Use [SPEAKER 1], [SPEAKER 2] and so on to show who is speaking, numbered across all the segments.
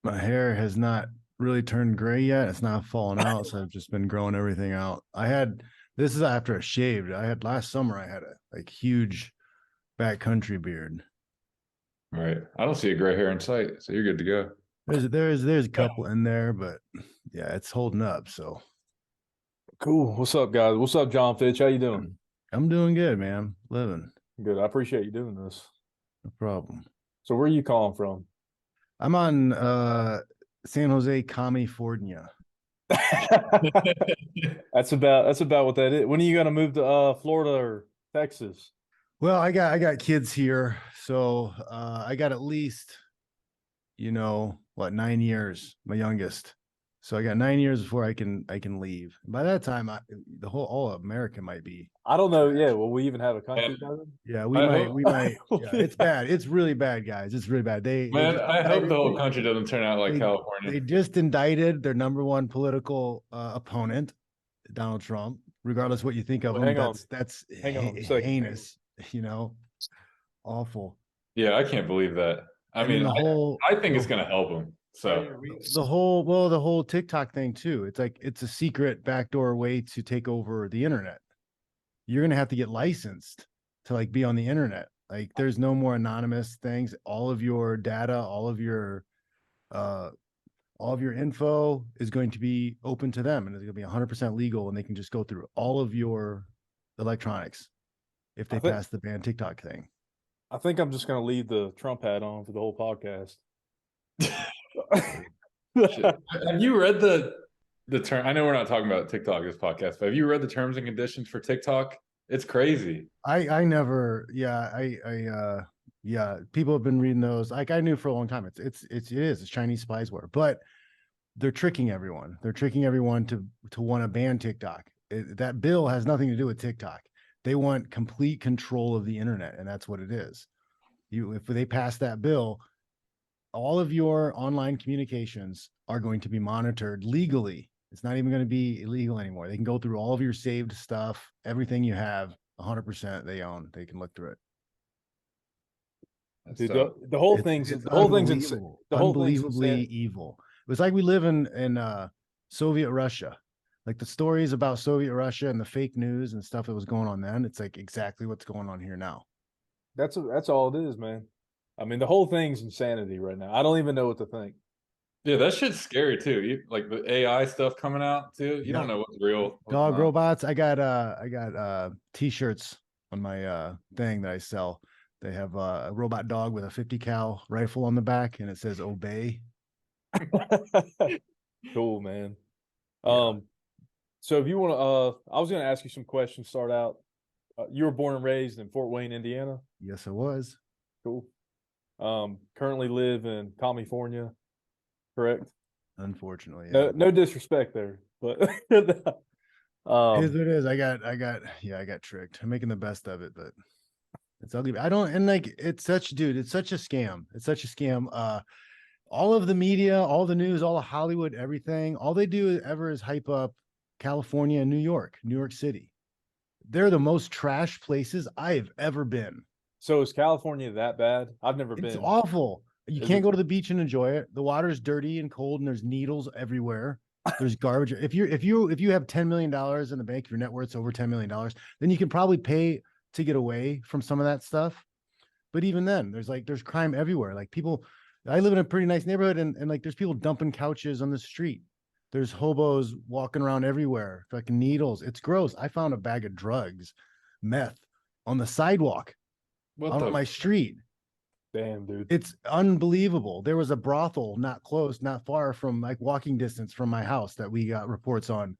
[SPEAKER 1] My hair has not really turned gray yet. It's not falling out, so I've just been growing everything out. This is after I shaved. I had last summer. I had a like huge backcountry beard.
[SPEAKER 2] Right. I don't see a gray hair in sight, so you're good to go.
[SPEAKER 1] There's a couple in there, but yeah, it's holding up. So
[SPEAKER 3] Cool. What's up, guys? What's up, Jon Fitch? How you doing?
[SPEAKER 1] I'm doing good, man. Living,
[SPEAKER 3] Good. I appreciate you doing this.
[SPEAKER 1] no problem.
[SPEAKER 3] So where are you calling from?
[SPEAKER 1] I'm on San Jose, California.
[SPEAKER 3] That's about what that is. When are you gonna move to Florida or Texas?
[SPEAKER 1] Well, I got kids here, so I got at least, 9 years, my youngest. So I got 9 years before I can leave. By that time, the whole all of America might be
[SPEAKER 3] I don't know. Yeah,
[SPEAKER 1] trash.
[SPEAKER 3] will we even have a country
[SPEAKER 2] Man,
[SPEAKER 3] by then?
[SPEAKER 1] Yeah, we
[SPEAKER 2] I
[SPEAKER 1] might,
[SPEAKER 2] hope,
[SPEAKER 1] we might. Yeah, it's bad. It's really bad, guys. It's really bad. They
[SPEAKER 2] man,
[SPEAKER 1] just
[SPEAKER 2] I hope the
[SPEAKER 1] indicted
[SPEAKER 2] whole country doesn't turn out like
[SPEAKER 1] they
[SPEAKER 2] California.
[SPEAKER 1] they just indicted their number one political opponent, Donald Trump. Regardless what you think of
[SPEAKER 3] Well,
[SPEAKER 1] him,
[SPEAKER 3] hang on.
[SPEAKER 1] that's
[SPEAKER 3] Hang on a second.
[SPEAKER 1] heinous. You know, awful.
[SPEAKER 2] Yeah, I can't believe that. I
[SPEAKER 1] And then
[SPEAKER 2] mean,
[SPEAKER 1] the whole
[SPEAKER 2] I think it's
[SPEAKER 1] the
[SPEAKER 2] going to help them. So,
[SPEAKER 1] the whole TikTok thing too. It's like it's a secret backdoor way to take over the internet. You're gonna have to get licensed to like be on the internet. Like there's no more anonymous things. All of your data, uh all of your info is going to be open to them and it's gonna be 100% legal and they can just go through all of your electronics if
[SPEAKER 3] I
[SPEAKER 1] they
[SPEAKER 3] think
[SPEAKER 1] pass the ban TikTok thing.
[SPEAKER 3] I think I'm just gonna leave the Trump hat on for the whole podcast.
[SPEAKER 2] shit. Have you read the term? I know we're not talking about TikTok this podcast, but have you read the terms and conditions for TikTok? It's crazy.
[SPEAKER 1] I never, yeah, people have been reading those. Like I knew for a long time. It's Chinese spyware, but they're tricking everyone. They're tricking everyone to want to ban TikTok. That bill has nothing to do with TikTok. They want complete control of the internet, and that's what it is. If they pass that bill, all of your online communications are going to be monitored legally. It's not even going to be illegal anymore. They can go through all of your saved stuff, everything you have, 100% they own. They can look through it.
[SPEAKER 3] Dude,
[SPEAKER 2] So,
[SPEAKER 3] the whole
[SPEAKER 1] It's
[SPEAKER 3] thing's
[SPEAKER 1] it's
[SPEAKER 3] the whole thing's insane.
[SPEAKER 1] unbelievable,
[SPEAKER 3] The whole thing's
[SPEAKER 1] unbelievably
[SPEAKER 3] insane.
[SPEAKER 1] evil. It's like we live in Soviet Russia. Like the stories about Soviet Russia and the fake news and stuff that was going on then. It's like exactly what's going on here now.
[SPEAKER 3] That's all it is, man. I mean, the whole thing's insanity right now. I don't even know what to think.
[SPEAKER 2] yeah, that shit's scary too. Like the AI stuff coming out too. You don't
[SPEAKER 1] Yep.
[SPEAKER 2] know what's real, what's
[SPEAKER 1] Dog
[SPEAKER 2] not.
[SPEAKER 1] robots. I got t-shirts on my thing that I sell. They have a robot dog with a 50 cal rifle on the back and it says obey.
[SPEAKER 3] Cool, man.
[SPEAKER 1] Yeah.
[SPEAKER 3] So if you want to, I was going to ask you some questions. Start out. You were born and raised in Fort Wayne, Indiana.
[SPEAKER 1] Yes, it was.
[SPEAKER 3] Cool. Currently live in California, correct?
[SPEAKER 1] Unfortunately, yeah.
[SPEAKER 3] No disrespect there, but
[SPEAKER 1] It is
[SPEAKER 3] um,
[SPEAKER 1] what it is. I got tricked. I'm making the best of it, but it's ugly. I don't, and like, it's such a scam. It's such a scam. All of the media, all the news, all of Hollywood, everything, all they do ever is hype up California and New York City. They're the most trash places I've ever been.
[SPEAKER 3] so is California that bad? I've never
[SPEAKER 1] It's
[SPEAKER 3] been.
[SPEAKER 1] awful. You
[SPEAKER 3] Is
[SPEAKER 1] can't
[SPEAKER 3] it?
[SPEAKER 1] go to the beach and enjoy it. The water's dirty and cold, and there's needles everywhere. There's garbage. If you have $10 million in the bank, your net worth's over $10 million, then you can probably pay to get away from some of that stuff. But even then, there's crime everywhere. Like people, I live in a pretty nice neighborhood, and like there's people dumping couches on the street. There's hobos walking around everywhere, fucking needles. It's gross. I found a bag of drugs, meth, on the sidewalk
[SPEAKER 2] What
[SPEAKER 1] out on
[SPEAKER 2] the?
[SPEAKER 1] my street.
[SPEAKER 3] Damn, dude.
[SPEAKER 1] It's unbelievable. There was a brothel not close, not far from like walking distance from my house that we got reports on.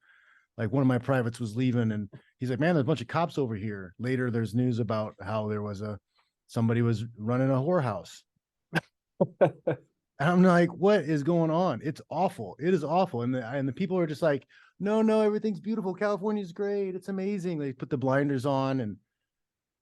[SPEAKER 1] Like one of my privates was leaving and he's like, man, there's a bunch of cops over here. Later, there's news about how there was somebody was running a whorehouse. And I'm like, what is going on? It's awful. It is awful. And the people are just like, no, no, everything's beautiful. California's great. It's amazing. They put the blinders on and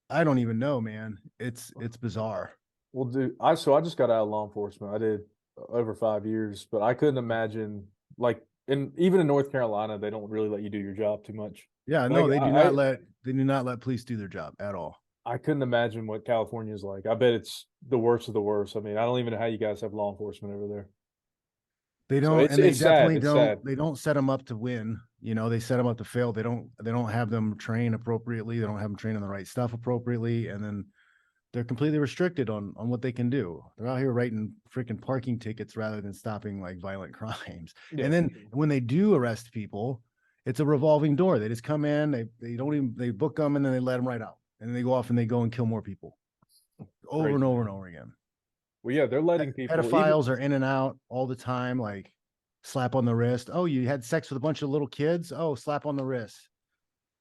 [SPEAKER 1] I don't even know, man. It's bizarre.
[SPEAKER 3] Well, dude, I just got out of law enforcement. I did over 5 years, but I couldn't imagine like even in North Carolina, they don't really let you do your job too much.
[SPEAKER 1] Yeah,
[SPEAKER 3] Like
[SPEAKER 1] no, they do not let police do their job at all.
[SPEAKER 3] I couldn't imagine what California is like. I bet it's the worst of the worst. I mean, I don't even know how you guys have law enforcement over there.
[SPEAKER 1] They
[SPEAKER 3] So
[SPEAKER 1] don't, and they
[SPEAKER 3] it's sad.
[SPEAKER 1] definitely
[SPEAKER 3] It's
[SPEAKER 1] don't.
[SPEAKER 3] sad.
[SPEAKER 1] They don't set them up to win. They set them up to fail. They don't have them train appropriately. They don't have them train on the right stuff appropriately, and then they're completely restricted on what they can do. They're out here writing freaking parking tickets rather than stopping like violent crimes.
[SPEAKER 3] Yeah.
[SPEAKER 1] And then when they do arrest people, it's a revolving door. They just come in, they don't even they book them, and then they let them right out, and then they go off and they go and kill more people over
[SPEAKER 3] Crazy.
[SPEAKER 1] and over and over again.
[SPEAKER 3] Well, yeah, they're letting people.
[SPEAKER 1] Pedophiles are in and out all the time, like slap on the wrist. Oh, you had sex with a bunch of little kids. Oh, slap on the wrist.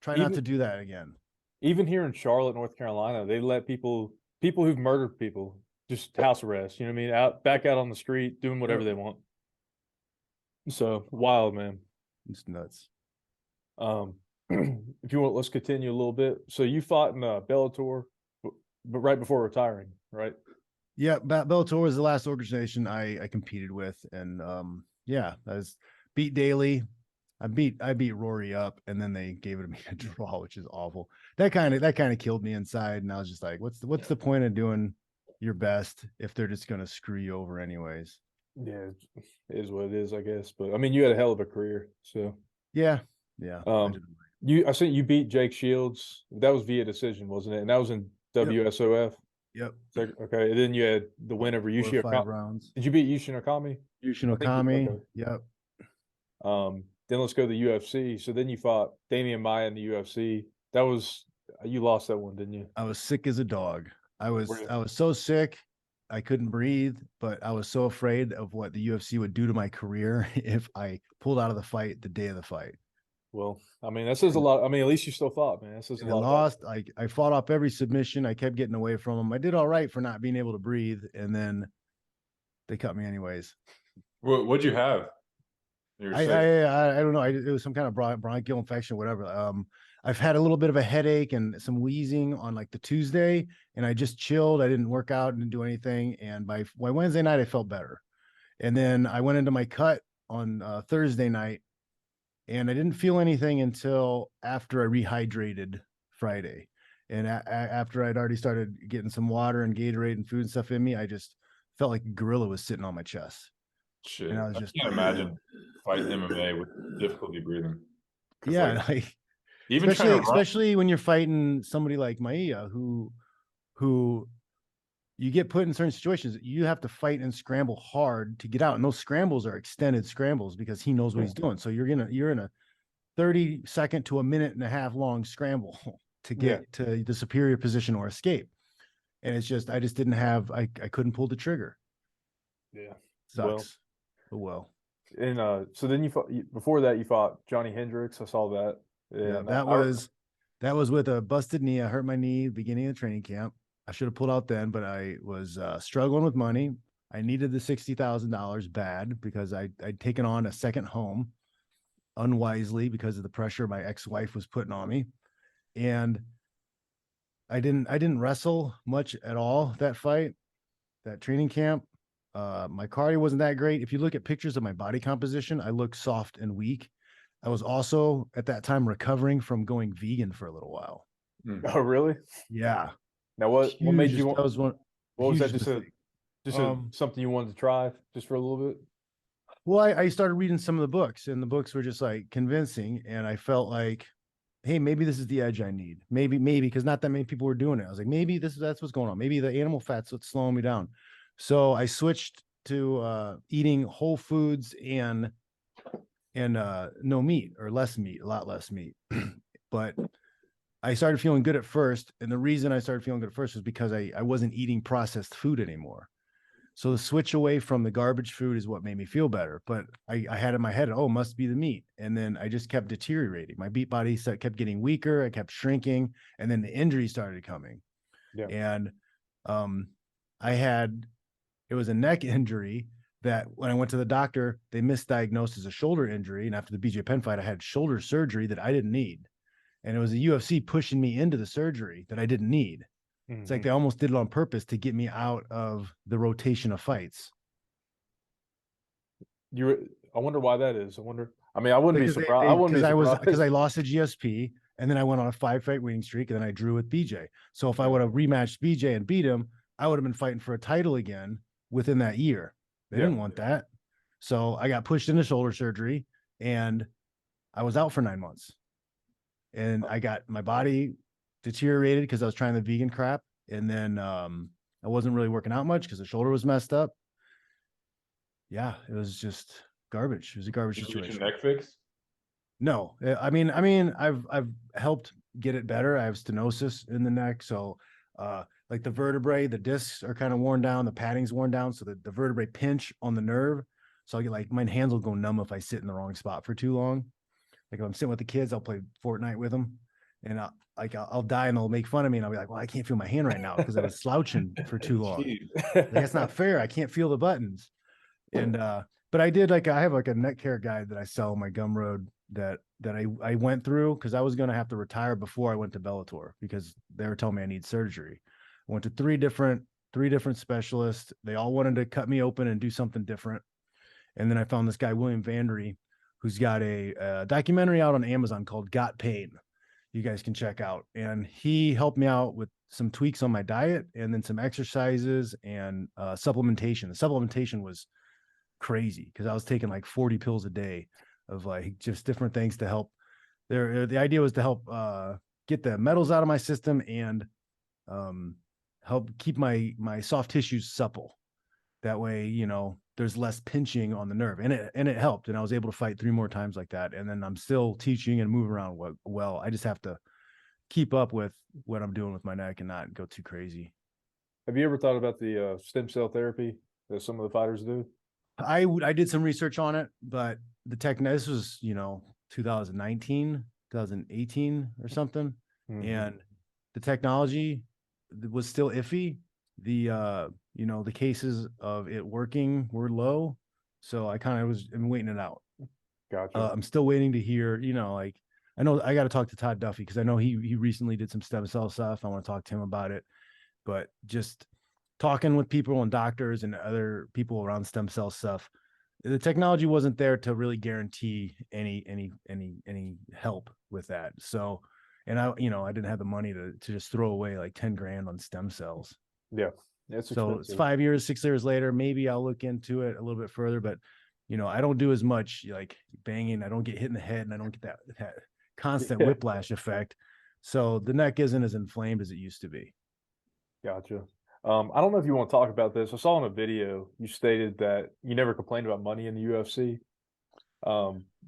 [SPEAKER 1] Try not to do that again.
[SPEAKER 3] Even here in Charlotte, North Carolina, they let people who've murdered people just house arrest. You know what I mean? Back out on the street, doing whatever they want. So wild, man.
[SPEAKER 1] It's nuts.
[SPEAKER 3] If you want, let's continue a little bit. So you fought in Bellator, but right before retiring, right?
[SPEAKER 1] Yeah, Bellator was the last organization I competed with, and yeah, I was beat daily. I beat Rory up, and then they gave it to me a draw, which is awful. That kind of killed me inside, and I was just like, what's the point of doing your best if they're just gonna screw you over anyways?
[SPEAKER 3] Yeah, it is what it is, I guess. But I mean, you had a hell of a career, so
[SPEAKER 1] yeah.
[SPEAKER 3] I think you beat Jake Shields. That was via decision, wasn't it? And that was in WSOF.
[SPEAKER 1] Yep.
[SPEAKER 3] Okay. And then you had the win over Yushi
[SPEAKER 1] 5 rounds.
[SPEAKER 3] Did you beat Yushin Okami?
[SPEAKER 1] Yushin Okami.
[SPEAKER 3] Okay.
[SPEAKER 1] Yep.
[SPEAKER 3] Then let's go to the UFC. So then you fought Damian Maia in the UFC. That was you lost that one, didn't you?
[SPEAKER 1] I was sick as a dog. I was so sick. I couldn't breathe, but I was so afraid of what the UFC would do to my career if I pulled out of the fight the day of the fight.
[SPEAKER 3] Well, I mean, that says a lot. I mean, at least you still fought, man. That says a lot.
[SPEAKER 1] I lost. I fought off every submission. I kept getting away from them. I did all right for not being able to breathe, and then they cut me anyways.
[SPEAKER 2] What'd you have?
[SPEAKER 1] I don't know. It was some kind of bronchial infection, whatever. I've had a little bit of a headache and some wheezing on like the Tuesday, and I just chilled. I didn't work out, didn't do anything, and by Wednesday night I felt better. And then I went into my cut on Thursday night, and I didn't feel anything until after I rehydrated Friday. And after I'd already started getting some water and Gatorade and food and stuff in me, I just felt like a gorilla was sitting on my chest.
[SPEAKER 2] Shit.
[SPEAKER 1] And I
[SPEAKER 2] can't imagine fighting MMA with difficulty breathing.
[SPEAKER 1] Yeah,
[SPEAKER 2] like even
[SPEAKER 1] especially when you're fighting somebody like Maia, who you get put in certain situations, you have to fight and scramble hard to get out. And those scrambles are extended scrambles because he knows what he's doing. So you're in a 30-second to a minute and a half long scramble to get to the superior position or escape. And it's just, I just didn't have, I couldn't pull the trigger.
[SPEAKER 3] Yeah.
[SPEAKER 1] Sucks. Well.
[SPEAKER 3] And so then you fought, before that you fought Johnny Hendricks. I saw that.
[SPEAKER 1] Yeah, that was with a busted knee. I hurt my knee beginning of training camp. I should have pulled out then, but I was struggling with money. I needed the $60,000 bad because I'd taken on a second home unwisely because of the pressure my ex-wife was putting on me. And I didn't wrestle much at all that fight, that training camp. My cardio wasn't that great. If you look at pictures of my body composition, I look soft and weak. I was also at that time recovering from going vegan for a little while.
[SPEAKER 3] Oh, really?
[SPEAKER 1] Yeah.
[SPEAKER 3] Now, what made you want?
[SPEAKER 1] What
[SPEAKER 3] was that? Just something you wanted to try just for a little bit?
[SPEAKER 1] Well, I started reading some of the books, and the books were just like convincing, and I felt like, hey, maybe this is the edge I need. Maybe because not that many people were doing it. I was like, maybe that's what's going on. Maybe the animal fat's what's slowing me down. So I switched to eating whole foods and no meat or less meat, a lot less meat. But I started feeling good at first. And the reason I started feeling good at first was because I wasn't eating processed food anymore. So the switch away from the garbage food is what made me feel better. But I had in my head, oh, must be the meat. And then I just kept deteriorating. My beat body kept getting weaker. I kept shrinking. And then the injuries started coming. Yeah. And it was a neck injury that when I went to the doctor, they misdiagnosed as a shoulder injury. And after the BJ Penn fight, I had shoulder surgery that I didn't need. And it was the UFC pushing me into the surgery that I didn't need. Mm-hmm. It's like they almost did it on purpose to get me out of the rotation of fights.
[SPEAKER 3] I wonder why that is. I mean, I wouldn't be surprised.
[SPEAKER 1] Because I lost a GSP and then I went on a 5-fight winning streak and then I drew with BJ. So if I would have rematched BJ and beat him, I would have been fighting for a title again within that year. They didn't want that. So I got pushed into shoulder surgery and I was out for 9 months. And I got my body deteriorated because I was trying the vegan crap. And then I wasn't really working out much because the shoulder was messed up. Yeah, it was just garbage. It was a garbage
[SPEAKER 2] Did you get
[SPEAKER 1] situation.
[SPEAKER 2] your neck fixed?
[SPEAKER 1] No, I've helped get it better. I have stenosis in the neck, so like the vertebrae, the discs are kind of worn down, the padding's worn down, so the vertebrae pinch on the nerve. So I get like my hands will go numb if I sit in the wrong spot for too long. Like if I'm sitting with the kids, I'll play Fortnite with them, and I'll die and they'll make fun of me, and I'll be like, "Well, I can't feel my hand right now because I was slouching for too long. Like, that's not fair. I can't feel the buttons." And but I did I have like a neck care guide that I sell on my Gumroad that I went through because I was going to have to retire before I went to Bellator because they were telling me I need surgery. I went to three different specialists. They all wanted to cut me open and do something different. And then I found this guy, William Vandery, who's got a documentary out on Amazon called Got Pain. You guys can check out. And he helped me out with some tweaks on my diet and then some exercises and supplementation. The supplementation was crazy because I was taking like 40 pills a day of like just different things to help there. The idea was to help get the metals out of my system and help keep my soft tissues supple. That way, you know, there's less pinching on the nerve, and it helped. And I was able to fight 3 more times like that. And then I'm still teaching and moving around well. I just have to keep up with what I'm doing with my neck and not go too crazy.
[SPEAKER 3] Have you ever thought about the stem cell therapy that some of the fighters do?
[SPEAKER 1] I did some research on it, but this was, 2019, 2018 or something.
[SPEAKER 3] Mhm.
[SPEAKER 1] And the technology was still iffy. The cases of it working were low. So I kind of am waiting it out.
[SPEAKER 3] Gotcha.
[SPEAKER 1] I'm still waiting to hear, I know I got to talk to Todd Duffy because I know he recently did some stem cell stuff. I want to talk to him about it, but just talking with people and doctors and other people around stem cell stuff, the technology wasn't there to really guarantee any help with that. So, and I didn't have the money to just throw away like 10 grand on stem cells.
[SPEAKER 3] Yeah. It's
[SPEAKER 1] So
[SPEAKER 3] expensive.
[SPEAKER 1] it's 5 years, 6 years later, maybe I'll look into it a little bit further, but I don't do as much like banging. I don't get hit in the head and I don't get that constant
[SPEAKER 3] Yeah.
[SPEAKER 1] whiplash effect. So the neck isn't as inflamed as it used to be.
[SPEAKER 3] Gotcha. I don't know if you want to talk about this. I saw in a video you stated that you never complained about money in the UFC.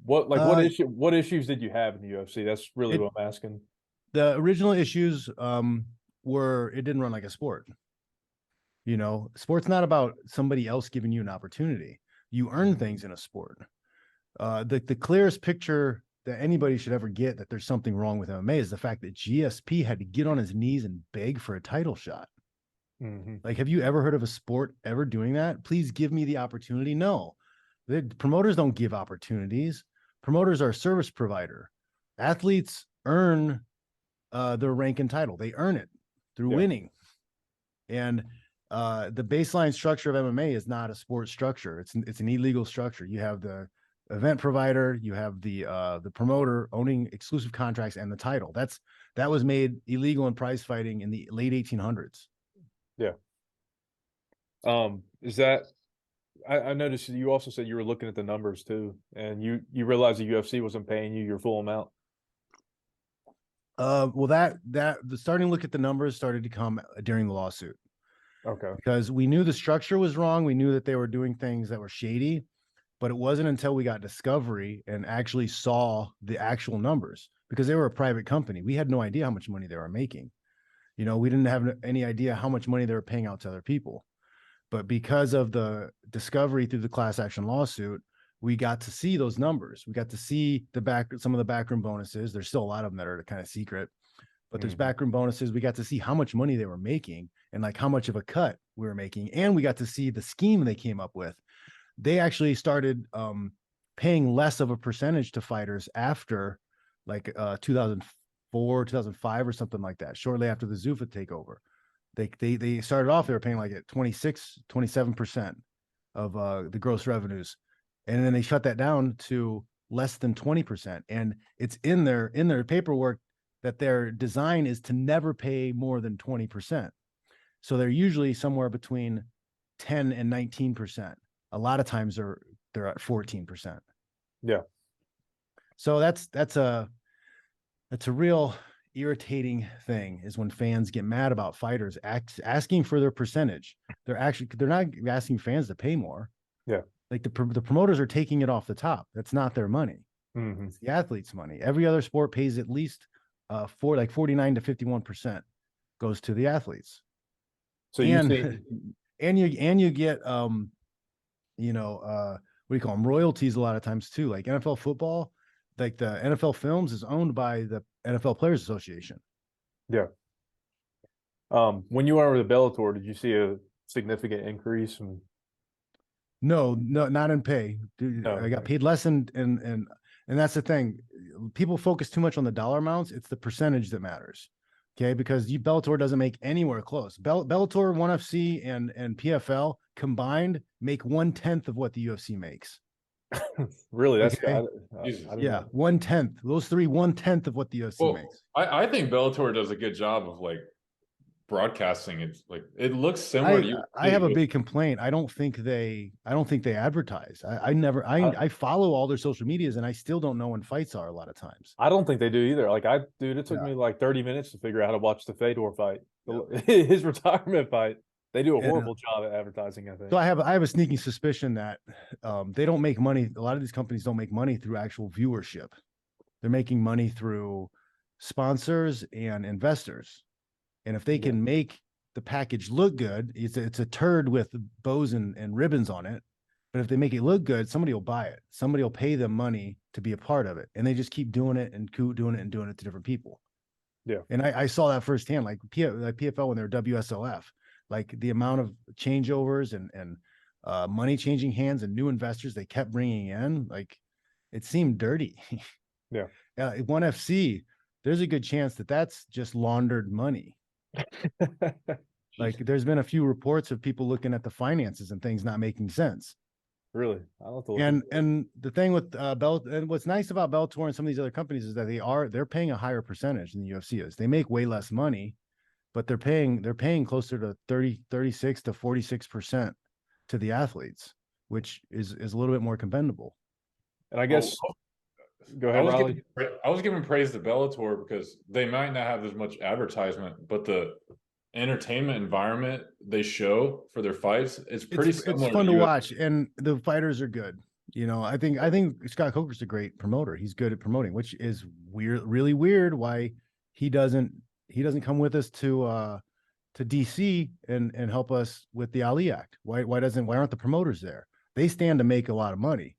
[SPEAKER 3] What issues did you have in the UFC? That's really what I'm asking.
[SPEAKER 1] The original issues were it didn't run like a sport. Sport's not about somebody else giving you an opportunity. You earn things in a sport. The clearest picture that anybody should ever get that there's something wrong with MMA is the fact that GSP had to get on his knees and beg for a title shot.
[SPEAKER 3] Mm-hmm.
[SPEAKER 1] Like, have you ever heard of a sport ever doing that? Please give me the opportunity. No, the promoters don't give opportunities. Promoters are a service provider. Athletes earn their rank and title. They earn it through winning. And the baseline structure of MMA is not a sports structure. It's an illegal structure. You have the event provider, you have the promoter owning exclusive contracts and the title. That was made illegal in prize fighting in the late 1800s.
[SPEAKER 3] Yeah. Is that I noticed you also said you were looking at the numbers too, and you realized the UFC wasn't paying you your full amount.
[SPEAKER 1] Well, the starting to look at the numbers started to come during the lawsuit.
[SPEAKER 3] Okay.
[SPEAKER 1] Because we knew the structure was wrong. We knew that they were doing things that were shady, but it wasn't until we got discovery and actually saw the actual numbers, because they were a private company. We had no idea how much money they were making. We didn't have any idea how much money they were paying out to other people. But because of the discovery through the class action lawsuit, we got to see those numbers. We got to see some of the backroom bonuses. There's still a lot of them that are kind of secret, but there's backroom bonuses. We got to see how much money they were making and like how much of a cut we were making. And we got to see the scheme they came up with. They actually started paying less of a percentage to fighters after like 2004, 2005 or something like that, shortly after the Zuffa takeover. They started off, they were paying like at 26, 27% of the gross revenues. And then they shut that down to less than 20%. And it's in their paperwork that their design is to never pay more than 20%. So they're usually somewhere between 10 and 19%. A lot of times they're they're at 14%.
[SPEAKER 3] Yeah.
[SPEAKER 1] So that's a real irritating thing, is when fans get mad about fighters asking for their percentage. They're not asking fans to pay more.
[SPEAKER 3] Yeah.
[SPEAKER 1] Like the promoters are taking it off the top. That's not their money.
[SPEAKER 3] Mm-hmm.
[SPEAKER 1] It's the athlete's money. Every other sport pays at least 49 to 51% goes to the athletes.
[SPEAKER 3] So
[SPEAKER 1] and
[SPEAKER 3] you see,
[SPEAKER 1] and you get what do you call them, royalties a lot of times too. Like NFL football, like the NFL Films is owned by the NFL Players Association.
[SPEAKER 3] yeah. When you went over to Bellator, did you see a significant increase?
[SPEAKER 1] No, not in pay. Dude,
[SPEAKER 3] Oh,
[SPEAKER 1] I got
[SPEAKER 3] okay.
[SPEAKER 1] paid less, and that's the thing. People focus too much on the dollar amounts. It's the percentage that matters. Okay, because Bellator doesn't make anywhere close. Bellator, ONE FC, and PFL combined make 1/10 of what the UFC makes.
[SPEAKER 3] Really? That's
[SPEAKER 1] Okay.
[SPEAKER 3] I didn't
[SPEAKER 1] Yeah,
[SPEAKER 3] know.
[SPEAKER 1] 1/10. Those three, 1/10 of what the UFC
[SPEAKER 2] Well,
[SPEAKER 1] makes.
[SPEAKER 2] I think Bellator does a good job of like broadcasting. It's like it looks similar to you.
[SPEAKER 1] I have a big complaint. I don't think they advertise. I follow all their social medias, and I still don't know when fights are a lot of times.
[SPEAKER 3] I don't think they do either. Like dude, it took
[SPEAKER 1] Yeah.
[SPEAKER 3] me like 30 minutes to figure out how to watch the Fedor fight,
[SPEAKER 1] Yep.
[SPEAKER 3] his retirement fight. They do a
[SPEAKER 1] And,
[SPEAKER 3] horrible job at advertising, I think.
[SPEAKER 1] So I have a sneaking suspicion that they don't make money. A lot of these companies don't make money through actual viewership. They're making money through sponsors and investors. And if they can make the package look good, it's a turd with bows and ribbons on it. But if they make it look good, somebody will buy it. Somebody will pay them money to be a part of it. And they just keep doing it to different people.
[SPEAKER 3] Yeah.
[SPEAKER 1] And I saw that firsthand, like PFL when they were WSOF, like the amount of changeovers and money changing hands and new investors they kept bringing in, like it seemed dirty.
[SPEAKER 3] Yeah.
[SPEAKER 1] ONE FC, there's a good chance that that's just laundered money. Like there's been a few reports of people looking at the finances and things not making sense.
[SPEAKER 3] Really? I'll have to look
[SPEAKER 1] And the thing with and what's nice about Bellator and some of these other companies is that they're paying a higher percentage than the UFC is. They make way less money, but they're paying closer to 36 to 46% to the athletes, which is a little bit more commendable.
[SPEAKER 3] And I guess go ahead, Riley.
[SPEAKER 2] I was giving praise to Bellator because they might not have as much advertisement, but the entertainment environment they show for their fights, it's pretty similar.
[SPEAKER 1] It's fun to watch, and the fighters are good. I think Scott Coker's a great promoter. He's good at promoting, which is really weird why he doesn't come with us to DC and help us with the Ali Act. Why aren't the promoters there? They stand to make a lot of money.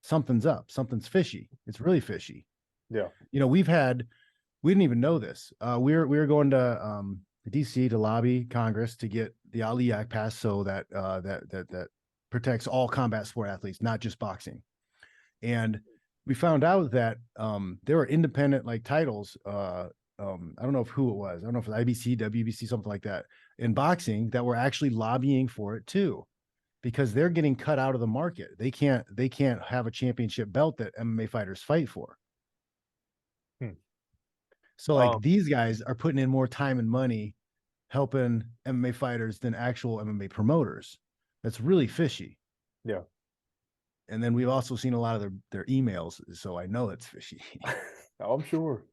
[SPEAKER 1] Something's up. Something's fishy. It's really fishy.
[SPEAKER 3] Yeah.
[SPEAKER 1] We didn't even know this. We were going to DC to lobby Congress to get the Ali Act passed, so that that protects all combat sport athletes, not just boxing. And we found out that there were independent like titles. I don't know who it was. I don't know if it was IBC, WBC, something like that in boxing that were actually lobbying for it too, because they're getting cut out of the market. They can't have a championship belt that MMA fighters fight for. So like these guys are putting in more time and money helping MMA fighters than actual MMA promoters. That's really fishy.
[SPEAKER 3] Yeah.
[SPEAKER 1] And then we've also seen a lot of their emails, so I know it's fishy.
[SPEAKER 3] I'm sure.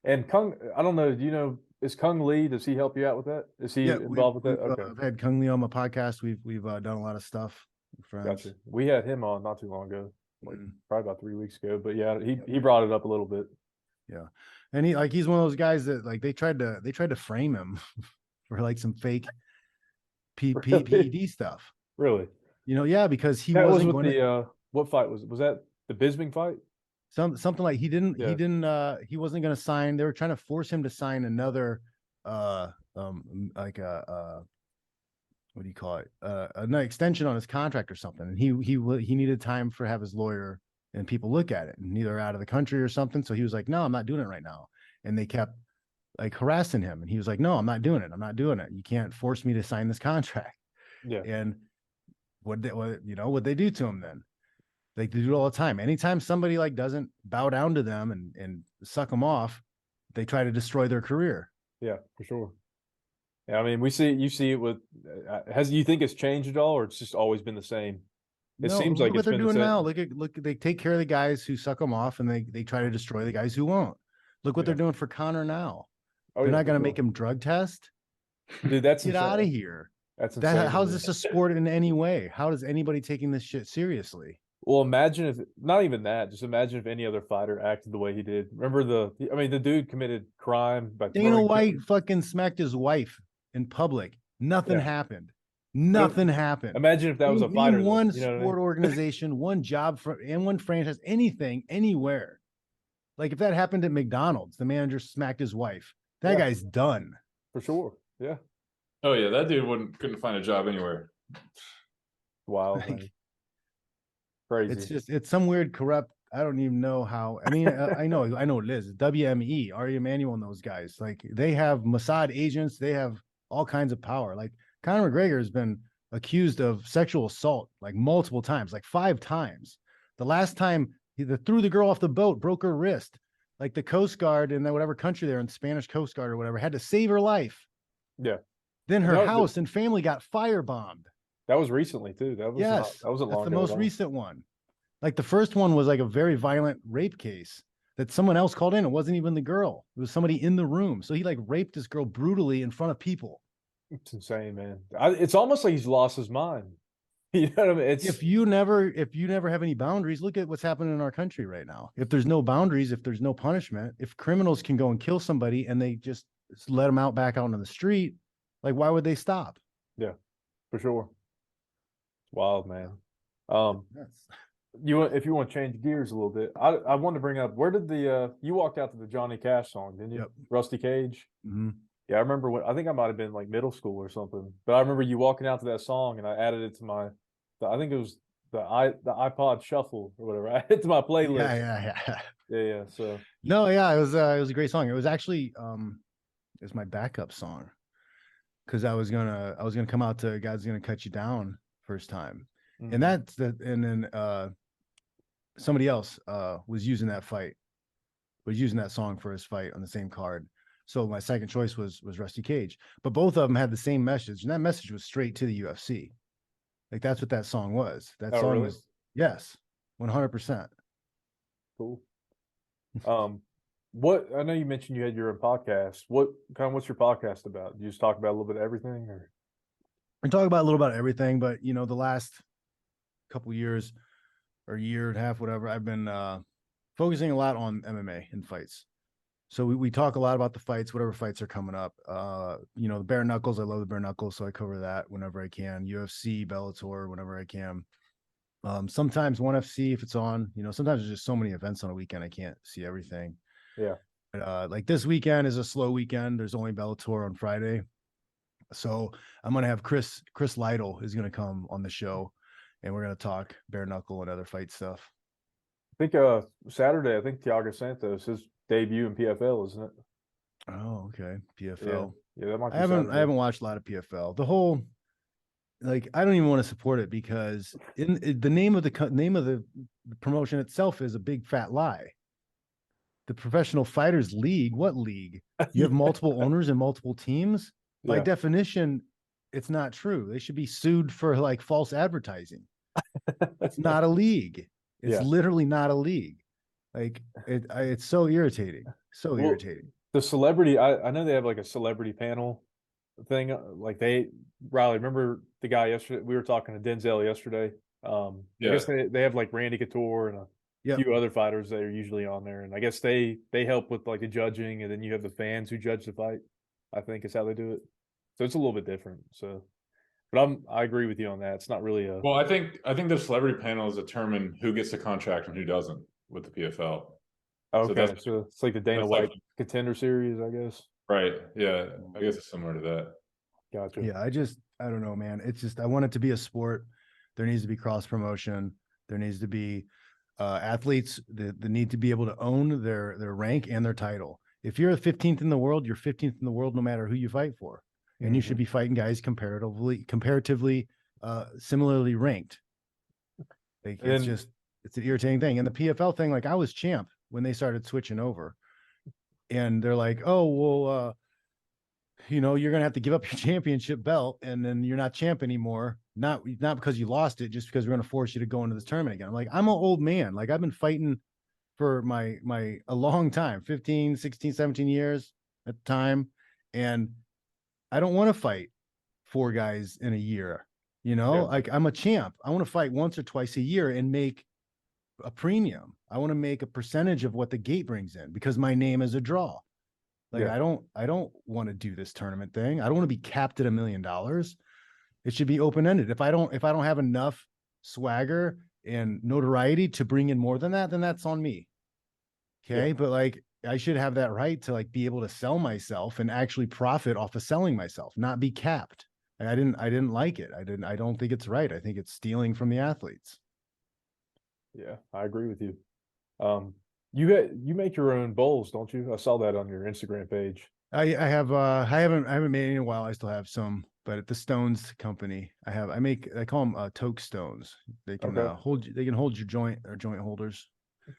[SPEAKER 3] And Kung, I don't know, do you know, is Kung Lee, does he help you out with that? Is he involved with that? Okay.
[SPEAKER 1] I've had Kung Lee on my podcast. We've done a lot of stuff with friends.
[SPEAKER 3] Gotcha. We had him on not too long ago, like probably about 3 weeks ago. But yeah, he brought it up a little bit.
[SPEAKER 1] Yeah. And he's one of those guys that like they tried to frame him for like some fake PED stuff.
[SPEAKER 3] Really?
[SPEAKER 1] Yeah, because he
[SPEAKER 3] that
[SPEAKER 1] wasn't
[SPEAKER 3] was with the what fight was that the Bisping fight?
[SPEAKER 1] Something like he wasn't going to sign. They were trying to force him to sign another like what do you call it, an extension on his contract or something, and he needed time for have his lawyer and people look at it, and either out of the country or something. So he was like, no, I'm not doing it right now. And they kept like harassing him, and he was like, no, I'm not doing it. You can't force me to sign this contract.
[SPEAKER 3] Yeah.
[SPEAKER 1] And what they do to him then? Like they do it all the time. Anytime somebody like doesn't bow down to them and suck them off, they try to destroy their career.
[SPEAKER 3] Yeah, for sure. Yeah, I mean, you see it with, you think it's changed at all, or it's just always been the same? It
[SPEAKER 1] No,
[SPEAKER 3] seems
[SPEAKER 1] look
[SPEAKER 3] like
[SPEAKER 1] at what
[SPEAKER 3] it's
[SPEAKER 1] they're
[SPEAKER 3] been the
[SPEAKER 1] doing now.
[SPEAKER 3] same.
[SPEAKER 1] They take care of the guys who suck them off, and they try to destroy the guys who won't. Look what
[SPEAKER 3] Yeah.
[SPEAKER 1] they're doing for Connor now.
[SPEAKER 3] Oh
[SPEAKER 1] They're
[SPEAKER 3] yeah,
[SPEAKER 1] not
[SPEAKER 3] for
[SPEAKER 1] going to
[SPEAKER 3] sure.
[SPEAKER 1] make him drug test.
[SPEAKER 3] Dude, that's
[SPEAKER 1] Get out
[SPEAKER 3] insane.
[SPEAKER 1] of here.
[SPEAKER 3] That's
[SPEAKER 1] That
[SPEAKER 3] insane.
[SPEAKER 1] how's
[SPEAKER 3] Man.
[SPEAKER 1] this a sport in any way? How does anybody taking this shit seriously?
[SPEAKER 3] Well, imagine if not even that. Just imagine if any other fighter acted the way he did. Remember the dude committed crime by
[SPEAKER 1] Dana
[SPEAKER 3] throwing.
[SPEAKER 1] White fucking smacked his wife in public. Nothing
[SPEAKER 3] Yeah.
[SPEAKER 1] happened.
[SPEAKER 3] But
[SPEAKER 1] Nothing happened.
[SPEAKER 3] imagine if that was a
[SPEAKER 1] Name
[SPEAKER 3] fighter, though.
[SPEAKER 1] one
[SPEAKER 3] You know what I
[SPEAKER 1] sport
[SPEAKER 3] mean?
[SPEAKER 1] organization, one job for and one franchise, anything, anywhere. Like if that happened at McDonald's, the manager smacked his wife. That
[SPEAKER 3] Yeah.
[SPEAKER 1] guy's done.
[SPEAKER 3] For sure. Yeah.
[SPEAKER 2] Oh yeah, that dude couldn't find a job anywhere.
[SPEAKER 3] Wow,
[SPEAKER 1] Like,
[SPEAKER 3] man. Crazy.
[SPEAKER 1] It's some weird corrupt. I don't even know how. I mean, I know what it is. WME, Ari Emanuel, and those guys. Like they have Mossad agents. They have all kinds of power. Like Conor McGregor has been accused of sexual assault like multiple times, like 5 times. The last time he threw the girl off the boat, broke her wrist. Like the Coast Guard in whatever country they're in, Spanish Coast Guard or whatever, had to save her life.
[SPEAKER 3] Yeah.
[SPEAKER 1] Then her
[SPEAKER 3] No,
[SPEAKER 1] house and family got firebombed.
[SPEAKER 3] That was recently too. That was
[SPEAKER 1] Yes,
[SPEAKER 3] that wasn't
[SPEAKER 1] that's
[SPEAKER 3] long
[SPEAKER 1] the
[SPEAKER 3] ago
[SPEAKER 1] most
[SPEAKER 3] at all.
[SPEAKER 1] recent one. Like the first one was like a very violent rape case that someone else called in. It wasn't even the girl. It was somebody in the room. So he like raped this girl brutally in front of people.
[SPEAKER 3] It's insane, man. It's almost like he's lost his mind. You know what I mean? It's
[SPEAKER 1] If you never have any boundaries, look at what's happening in our country right now. If there's no boundaries, if there's no punishment, if criminals can go and kill somebody and they just let them out back out on the street, like why would they stop?
[SPEAKER 3] for sure. It's wild, man.
[SPEAKER 1] That's
[SPEAKER 3] If you want to change gears a little bit, I wanted to bring up where did you walked out to the Johnny Cash song, didn't you?
[SPEAKER 1] Yep.
[SPEAKER 3] Rusty Cage.
[SPEAKER 1] mhm.
[SPEAKER 3] Yeah, I remember I think I might have been like middle school or something, but I remember you walking out to that song and I added it to I think it was the iPod Shuffle or whatever. I added it to my playlist.
[SPEAKER 1] Yeah.
[SPEAKER 3] Yeah. So
[SPEAKER 1] No, yeah, it was a great song. It was actually it was my backup song because I was gonna come out to God's Gonna Cut You Down first time.
[SPEAKER 3] mhm.
[SPEAKER 1] And then somebody else was using that song for his fight on the same card. So my second choice was Rusty Cage, but both of them had the same message, and that message was straight to the UFC. Like that's what that song was. That
[SPEAKER 3] Oh,
[SPEAKER 1] song
[SPEAKER 3] really?
[SPEAKER 1] was, yes, 100%.
[SPEAKER 3] Cool. What I know you mentioned you had your own podcast. What's your podcast about? Do you just talk about a little bit of everything, or?
[SPEAKER 1] We talk about a little about everything, but the last couple years or year and a half, whatever, I've been focusing a lot on MMA and fights. So we talk a lot about the fights, whatever fights are coming up. The bare knuckles, I love the bare knuckles, so I cover that whenever I can. UFC, Bellator, whenever I can. Sometimes ONE FC if it's on. Sometimes there's just so many events on a weekend I can't see everything.
[SPEAKER 3] Yeah.
[SPEAKER 1] But like this weekend is a slow weekend. There's only Bellator on Friday. So I'm gonna have Chris Lytle is gonna come on the show, and we're gonna talk bare knuckle and other fight stuff.
[SPEAKER 3] I think Saturday, I think Thiago Santos his debut in PFL, isn't it?
[SPEAKER 1] Oh, okay. PFL.
[SPEAKER 3] Yeah, that might be
[SPEAKER 1] I haven't watched a lot of PFL. The whole I don't even want to support it because the name of the promotion itself is a big fat lie. The Professional Fighters League, what league? You have multiple owners and multiple teams. By
[SPEAKER 3] Yeah.
[SPEAKER 1] definition, it's not true. They should be sued for like false advertising. It's not a league. It's
[SPEAKER 3] Yeah.
[SPEAKER 1] literally not a league. Like it's so irritating. So
[SPEAKER 3] Well,
[SPEAKER 1] irritating.
[SPEAKER 3] The celebrity, I know they have like a celebrity panel thing. Like Riley, remember the guy yesterday? We were talking to Denzel yesterday. I guess they have like Randy Couture and a few other fighters that are usually on there, and I guess they help with like the judging, and then you have the fans who judge the fight. I think is how they do it. So it's a little bit different. So, but I agree with you on that. It's not really a.
[SPEAKER 2] Well, I think the celebrity panels determine who gets the contract and who doesn't with the PFL.
[SPEAKER 3] Okay, so it's like the Dana White
[SPEAKER 2] like,
[SPEAKER 3] Contender Series, I guess.
[SPEAKER 2] Right. Yeah. I guess it's similar to that.
[SPEAKER 3] Gotcha.
[SPEAKER 1] Yeah, I don't know, man. It's just I want it to be a sport. There needs to be cross promotion. There needs to be athletes that need to be able to own their rank and their title. If you're 15th in the world, you're 15th in the world no matter who you fight for. And you should be fighting guys comparatively similarly ranked. Like it's an irritating thing. And the PFL thing, like I was champ when they started switching over. And they're like, oh, well, you know, you're gonna have to give up your championship belt, and then you're not champ anymore. Not because you lost it, just because we're gonna force you to go into this tournament again. I'm like, I'm an old man. Like, I've been fighting for a long time, 15, 16, 17 years at the time. And I don't want to fight 4 guys in a year. You know,
[SPEAKER 3] Yeah.
[SPEAKER 1] like, I'm a champ. I want to fight once or twice a year and make a premium. I want to make a percentage of what the gate brings in, because my name is a draw. Like,
[SPEAKER 3] Yeah.
[SPEAKER 1] I don't want to do this tournament thing. I don't want to be capped at $1 million. It should be open-ended. If I don't have enough swagger and notoriety to bring in more than that, then that's on me. Okay.
[SPEAKER 3] Yeah.
[SPEAKER 1] But like, I should have that right to like be able to sell myself and actually profit off of selling myself, not be capped. And I didn't like it. I don't think it's right. I think it's stealing from the athletes.
[SPEAKER 3] Yeah, I agree with you. You make your own bowls, don't you? I saw that on your Instagram page.
[SPEAKER 1] I haven't made any in a while. I still have some, but at the Stones company, I call them Toke Stones. They can they can hold your joint, or joint holders.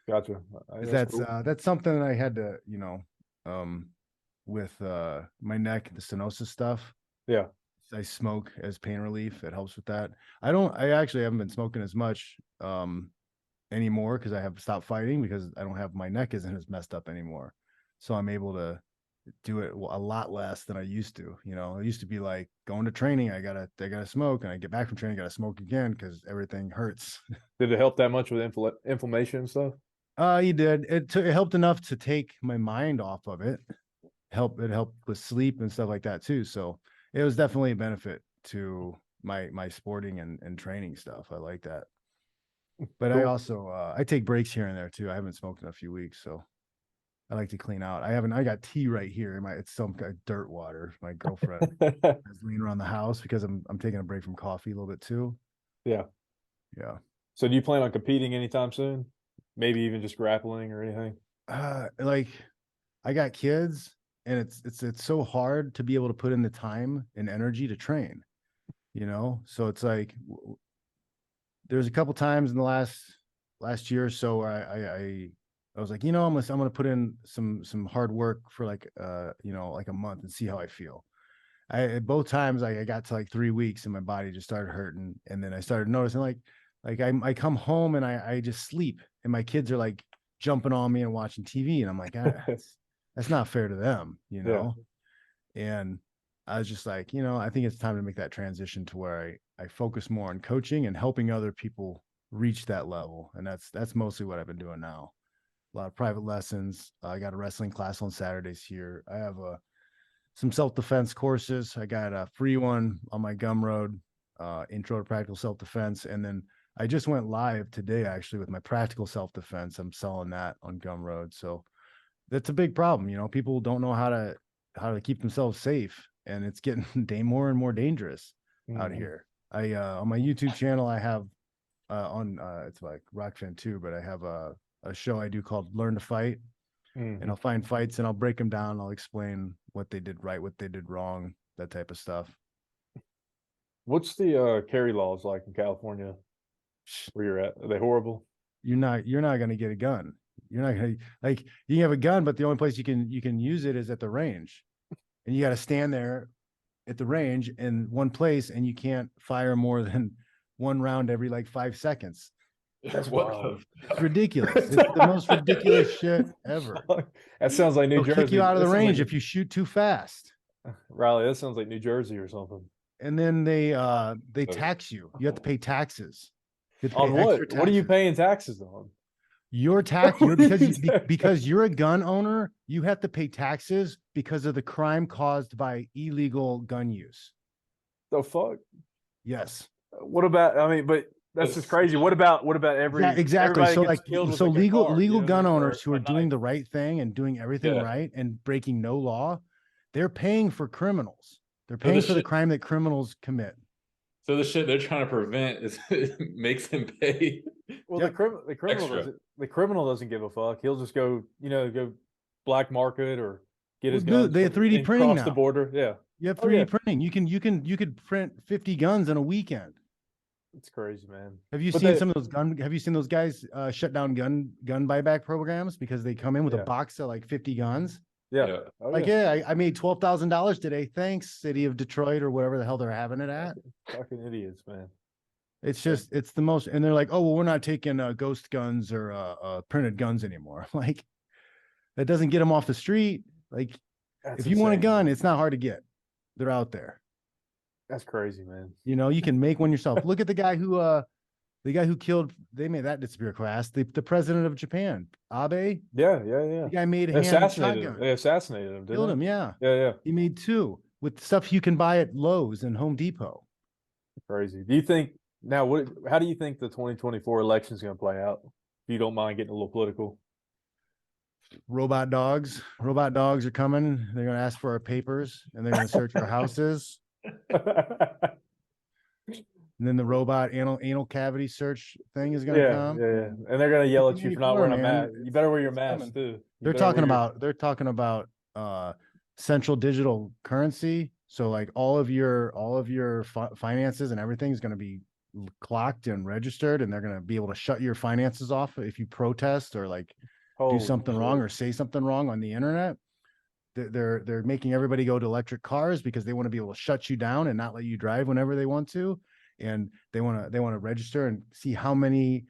[SPEAKER 3] Gotcha.
[SPEAKER 1] That's
[SPEAKER 3] cool.
[SPEAKER 1] that's something that I had to, with my neck, the stenosis stuff.
[SPEAKER 3] Yeah.
[SPEAKER 1] I smoke as pain relief. It helps with that. I actually haven't been smoking as much anymore, because I have stopped fighting, because I don't have, my neck isn't as messed up anymore. So I'm able to do it a lot less than I used to. You know, it used to be like going to training, I gotta smoke, and I get back from training, gotta smoke again because everything hurts.
[SPEAKER 3] Did it help that much with inflammation and stuff?
[SPEAKER 1] You did. It helped enough to take my mind off of it. It helped with sleep and stuff like that too. So it was definitely a benefit to my sporting and training stuff. I like that. But
[SPEAKER 3] Cool.
[SPEAKER 1] I also I take breaks here and there too. I haven't smoked in a few weeks, so I like to clean out. I got tea right here. It's some kind of dirt water. My girlfriend is leaning around the house because I'm taking a break from coffee a little bit too.
[SPEAKER 3] Yeah.
[SPEAKER 1] Yeah.
[SPEAKER 3] So do you plan on competing anytime soon? Maybe even just grappling or anything?
[SPEAKER 1] Like, I got kids, and it's so hard to be able to put in the time and energy to train, you know? So it's like, there's a couple times in the last year or so where I was like, I'm gonna put in some hard work for like like a month and see how I feel. Both times I got to like 3 weeks and my body just started hurting, and then I started noticing like I come home and I just sleep, and my kids are like jumping on me and watching TV, and I'm like, that's not fair to them, you know. And I was just like, I think it's time to make that transition to where I focus more on coaching and helping other people reach that level. And that's mostly what I've been doing now. A lot of private lessons. I got a wrestling class on Saturdays here. I have some self-defense courses. I got a free one on my Gumroad, intro to practical self-defense. And then I just went live today, actually, with my practical self-defense. I'm selling that on Gumroad. So that's a big problem. People don't know how to keep themselves safe, and it's getting more and more dangerous out here. I on my YouTube channel, I have it's like Rockfin too, but I have a show I do called Learn to Fight. And I'll find fights and I'll break them down. I'll explain what they did right, what they did wrong, that type of stuff.
[SPEAKER 3] What's the carry laws like in California where you're at? Are they horrible?
[SPEAKER 1] You're not going to get a gun. You're not going to, like, you can have a gun, but the only place you can use it is at the range. And you got to stand there at the range in one place, and you can't fire more than one round every like 5 seconds.
[SPEAKER 3] That's wild.
[SPEAKER 1] It's ridiculous. It's the most ridiculous shit ever.
[SPEAKER 3] That sounds like New Jersey.
[SPEAKER 1] They'll kick you out of the range if you shoot too fast.
[SPEAKER 3] Riley, that sounds like New Jersey or something.
[SPEAKER 1] And then they tax you. You have to pay taxes.
[SPEAKER 3] On what? What are you paying taxes on?
[SPEAKER 1] Your tax, because you're a gun owner, you have to pay taxes because of the crime caused by illegal gun use.
[SPEAKER 3] The fuck?
[SPEAKER 1] Yes.
[SPEAKER 3] What about? I mean, but that's just crazy. What about every?
[SPEAKER 1] Yeah, exactly. So like, legal gun owners who are doing the right thing and doing everything right and breaking no law, they're paying for criminals. They're paying for the crime that criminals commit.
[SPEAKER 2] So the shit they're trying to prevent makes them pay.
[SPEAKER 3] Well, the criminal doesn't give a fuck. He'll just go black market or get his guns.
[SPEAKER 1] They have 3D printing
[SPEAKER 3] across
[SPEAKER 1] now.
[SPEAKER 3] The border. Yeah,
[SPEAKER 1] you have 3D printing. You could print 50 guns in a weekend.
[SPEAKER 3] It's crazy, man.
[SPEAKER 1] Have you seen some of those Have you seen those guys shut down gun buyback programs because they come in with a box of like 50 guns?
[SPEAKER 3] Yeah. Oh,
[SPEAKER 1] Like, yeah, I made $12,000 today. Thanks, city of Detroit or whatever the hell they're having it at.
[SPEAKER 3] Fucking idiots, man.
[SPEAKER 1] It's just, it's the most, and they're like, oh, well, we're not taking ghost guns or printed guns anymore. Like, that doesn't get them off the street. Like,
[SPEAKER 3] That's
[SPEAKER 1] if you want a
[SPEAKER 3] insane,
[SPEAKER 1] gun,
[SPEAKER 3] man.
[SPEAKER 1] it's not hard to get. They're out there.
[SPEAKER 3] That's crazy, man.
[SPEAKER 1] You know, you can make one yourself. Look at the guy who killed, they made that disappear fast. The president of Japan, Abe.
[SPEAKER 3] Yeah.
[SPEAKER 1] The guy made a
[SPEAKER 3] They
[SPEAKER 1] hand
[SPEAKER 3] assassinated him.
[SPEAKER 1] shotgun.
[SPEAKER 3] They assassinated him, didn't
[SPEAKER 1] Killed
[SPEAKER 3] they?
[SPEAKER 1] him, yeah.
[SPEAKER 3] Yeah.
[SPEAKER 1] He made 2 with stuff you can buy at Lowe's and Home Depot.
[SPEAKER 3] Crazy. Do you think now how do you think the 2024 election is going to play out? If you don't mind getting a little political.
[SPEAKER 1] Robot dogs are coming. They're going to ask for our papers and they're going to search our houses. And then the robot anal cavity search thing is going to come.
[SPEAKER 3] Yeah. And they're going to yell at you for not wearing a mask. You better wear your
[SPEAKER 1] It's
[SPEAKER 3] mask
[SPEAKER 1] coming.
[SPEAKER 3] too.
[SPEAKER 1] They're talking about central digital currency. So like all of your finances and everything is going to be clocked and registered, and they're going to be able to shut your finances off if you protest or like do something wrong or say something wrong on the internet. They're making everybody go to electric cars because they want to be able to shut you down and not let you drive whenever they want to. And they want to register and see how many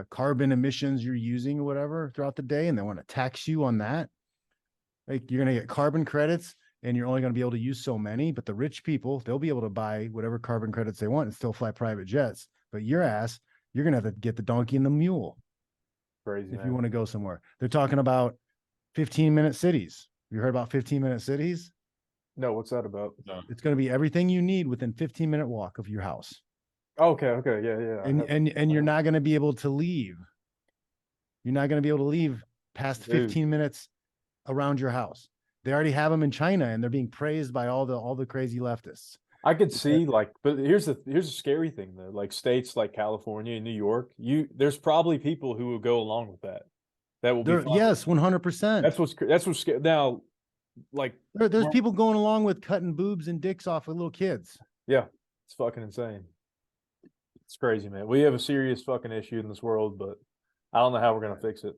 [SPEAKER 1] carbon emissions you're using or whatever throughout the day, and they want to tax you on that. Like, you're going to get carbon credits and you're only going to be able to use so many, but the rich people, they'll be able to buy whatever carbon credits they want and still fly private jets. But your ass, you're going to have to get the donkey and the mule.
[SPEAKER 3] Crazy,
[SPEAKER 1] if you want to go somewhere. They're talking about 15-minute cities. You heard about 15-minute cities?
[SPEAKER 3] No, what's that about?
[SPEAKER 2] No.
[SPEAKER 1] It's going to be everything you need within 15-minute walk of your house.
[SPEAKER 3] Okay, yeah.
[SPEAKER 1] And you're not going to be able to leave. You're not going to be able to leave past 15 minutes around your house. They already have them in China, and they're being praised by all the crazy leftists.
[SPEAKER 3] I could see but here's the scary thing though. Like states like California and New York, there's probably people who will go along with that. That will be fine.
[SPEAKER 1] Yes, 100%.
[SPEAKER 3] That's what's now. Like
[SPEAKER 1] there's people going along with cutting boobs and dicks off of little kids.
[SPEAKER 3] Yeah, it's fucking insane. It's crazy, man. We have a serious fucking issue in this world, but I don't know how we're gonna fix it.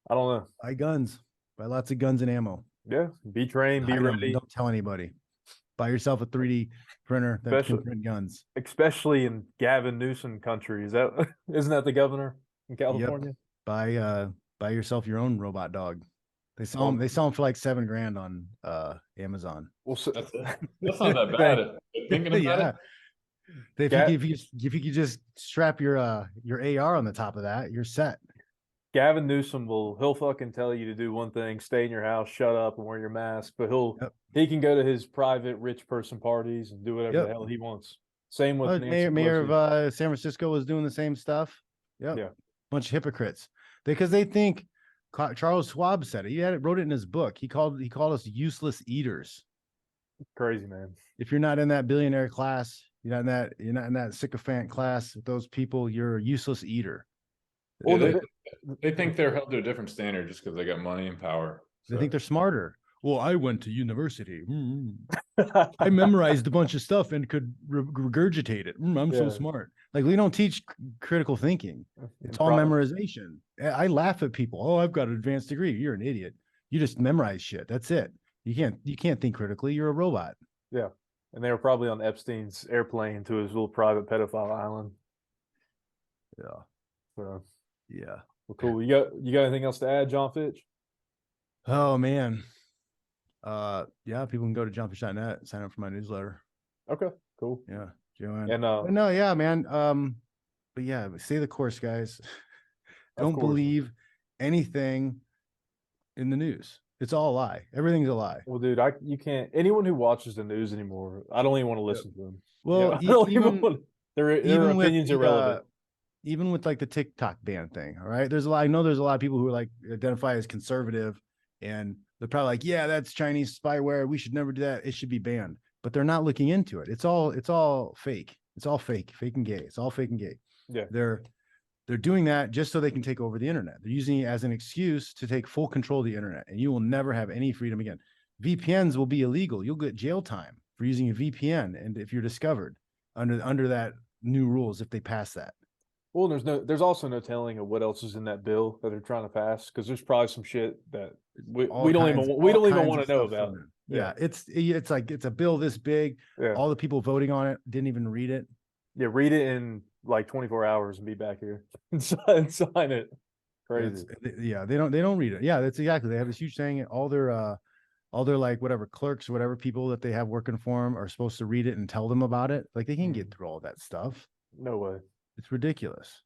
[SPEAKER 3] I don't know.
[SPEAKER 1] Buy guns. Buy lots of guns and ammo.
[SPEAKER 3] Yeah, be trained, be ready.
[SPEAKER 1] Don't tell anybody. Buy yourself a 3D printer that can print guns.
[SPEAKER 3] Especially in Gavin Newsom country. Isn't that the governor in California?
[SPEAKER 1] Yep. Buy yourself your own robot dog. They sell them for like $7,000 on Amazon.
[SPEAKER 3] Well, so,
[SPEAKER 2] that's not that bad. Thinking about it.
[SPEAKER 1] If you could just strap your AR on the top of that, you're set.
[SPEAKER 3] Gavin Newsom he'll fucking tell you to do one thing, stay in your house, shut up, and wear your mask. But he can go to his private rich person parties and do whatever the hell he wants. Same with
[SPEAKER 1] Mayor of San Francisco was doing the same stuff. Yep. Yeah, bunch of hypocrites because they think. Charles Schwab said it. He wrote it in his book. He called us useless eaters.
[SPEAKER 3] Crazy, man. If
[SPEAKER 1] you're not in that billionaire class, you're not in that sycophant class with those people, you're a useless eater.
[SPEAKER 2] Well, they think they're held to a different standard just because they got money and power.
[SPEAKER 1] So. They think they're smarter. Well, I went to university. I memorized a bunch of stuff and could regurgitate it. I'm so smart. Like, we don't teach critical thinking. It's all memorization. I laugh at people. Oh, I've got an advanced degree. You're an idiot. You just memorize shit. That's it. You can't think critically. You're a robot.
[SPEAKER 3] Yeah. And they were probably on Epstein's airplane to his little private pedophile island.
[SPEAKER 1] Yeah.
[SPEAKER 3] So,
[SPEAKER 1] yeah.
[SPEAKER 3] Well, cool. You got anything else to add, Jon Fitch?
[SPEAKER 1] Oh man. Yeah, people can go to jonfitch.net, sign up for my newsletter.
[SPEAKER 3] Okay, cool.
[SPEAKER 1] Yeah. Joanne.
[SPEAKER 3] And
[SPEAKER 1] no, yeah, man. But yeah, stay the course, guys. Don't believe anything in the news. It's all a lie. Everything's a lie.
[SPEAKER 3] Well, dude, you can't. Anyone who watches the news anymore, I don't even want to listen to them.
[SPEAKER 1] Well,
[SPEAKER 3] their opinions are irrelevant.
[SPEAKER 1] Even with like the TikTok ban thing, all right. I know there's a lot of people who are like identify as conservative, and they're probably like, yeah, that's Chinese spyware. We should never do that. It should be banned. But they're not looking into it. It's all fake. It's all fake and gay. It's all fake and gay.
[SPEAKER 3] Yeah.
[SPEAKER 1] They're doing that just so they can take over the internet. They're using it as an excuse to take full control of the internet, and you will never have any freedom again. VPNs will be illegal. You'll get jail time for using a VPN, and if you're discovered under that new rules, if they pass that.
[SPEAKER 3] Well, there's also no telling of what else is in that bill that they're trying to pass, because there's probably some shit that we don't even want to know about.
[SPEAKER 1] Yeah, it's like it's a bill this big.
[SPEAKER 3] Yeah.
[SPEAKER 1] All the people voting on it didn't even read it.
[SPEAKER 3] Yeah, read it in like 24 hours and be back here and sign it. Crazy.
[SPEAKER 1] Yeah, they don't read it. Yeah, that's exactly. They have this huge thing. All their like whatever clerks or whatever people that they have working for them are supposed to read it and tell them about it. Like they can get through all that stuff.
[SPEAKER 3] No way.
[SPEAKER 1] It's ridiculous.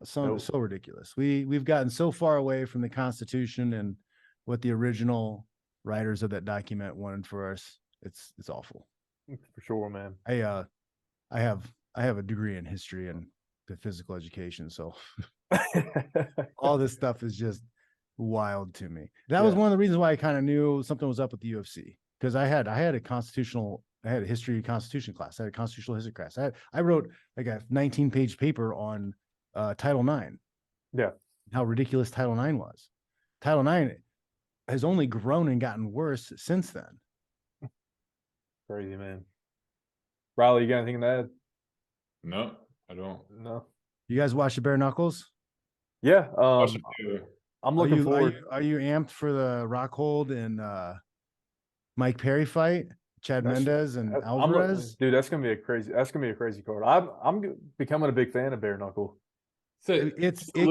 [SPEAKER 1] So ridiculous. We've gotten so far away from the Constitution and what the original writers of that document wanted for us. It's awful.
[SPEAKER 3] For sure, man.
[SPEAKER 1] I have a degree in history and physical education, so all this stuff is just wild to me. That was one of the reasons why I kind of knew something was up with the UFC, because I had a history constitution class. I had a constitutional history class. I wrote like a 19-page paper on Title IX.
[SPEAKER 3] Yeah.
[SPEAKER 1] How ridiculous Title IX was. Title IX has only grown and gotten worse since then.
[SPEAKER 3] Crazy, man. Riley, you got anything to add?
[SPEAKER 2] No, I don't.
[SPEAKER 3] No.
[SPEAKER 1] You guys watch the Bare Knuckles?
[SPEAKER 3] Yeah. I'm looking forward.
[SPEAKER 1] Are you amped for the Rockhold and Mike Perry fight? Chad Mendez and Alvarez?
[SPEAKER 3] Dude, that's gonna be a crazy card. I'm becoming a big fan of Bare Knuckle.
[SPEAKER 1] It